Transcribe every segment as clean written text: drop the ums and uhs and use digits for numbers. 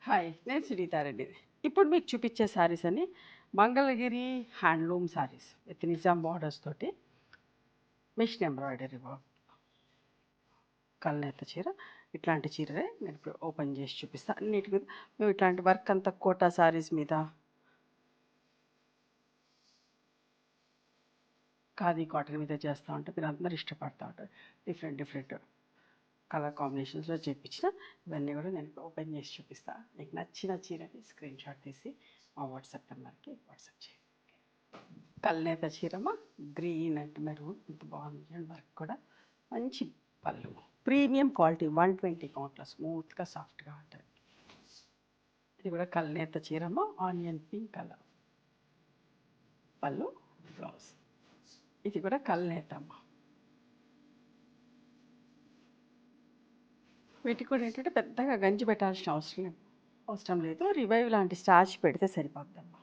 Hi, నేను సునీతారెడ్డి. ఇప్పుడు మీకు చూపించే శారీస్ అని Mangalagiri handloom saris with Nizam borders తోటి మిషన్ ఎంబ్రాయిడరీ వర్క్ కల్నేత చీర. ఇట్లాంటి చీరలే నేను ఇప్పుడు ఓపెన్ చేసి చూపిస్తాను. అన్నిటికీ మేము ఇట్లాంటి వర్క్ అంతా కోటా శారీస్ మీద, ఖాదీ కాటన్ మీద చేస్తూ ఉంటాం. మీరు అందరూ ఇష్టపడతా ఉంటారు. డిఫరెంట్ డిఫరెంట్ కలర్ కాంబినేషన్స్లో చేయించిన ఇవన్నీ కూడా నేను ఓపెన్ చేసి చూపిస్తాను. మీకు నచ్చిన చీరని స్క్రీన్ షాట్ తీసి మా వాట్సాప్ నెంబర్కి వాట్సాప్ చేయండి. కల్నేత చీరమ గ్రీన్ అండ్ మెరూన్ ఇంత బాగుంది. అండ్ వర్క్ కూడా మంచి పళ్ళు, ప్రీమియం క్వాలిటీ 120 కౌంట్లో స్మూత్గా సాఫ్ట్గా ఉంటుంది. ఇది కూడా కల్నేత చీరమ ఆనియన్ పింక్ కలర్ పళ్ళు, బ్లౌజ్. ఇది కూడా కల్నేతమ్మ. వీటికి కూడా ఏంటంటే పెద్దగా గంజి పెట్టాల్సిన అవసరం లేదు. రివైవ్ లాంటి స్టార్చ్ పెడితే సరిపోద్దమ్మా.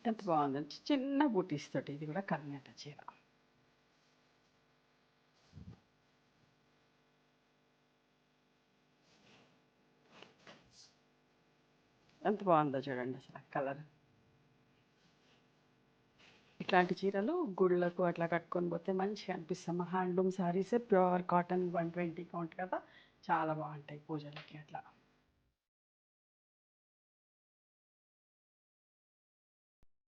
ఎంత బాగుందండి, చిన్న బూటీస్ తోటి. ఇది కూడా కల్నేత చీర. ఎంత బాగుందో చూడండి అసలు కలర్. ఇట్లాంటి చీరలు గుళ్ళకు అట్లా కట్టుకొని పోతే మంచిగా అనిపిస్తాం. Handloom sarees pure cotton 120 count కదా, చాలా బాగుంటాయి పూజలకి అట్లా.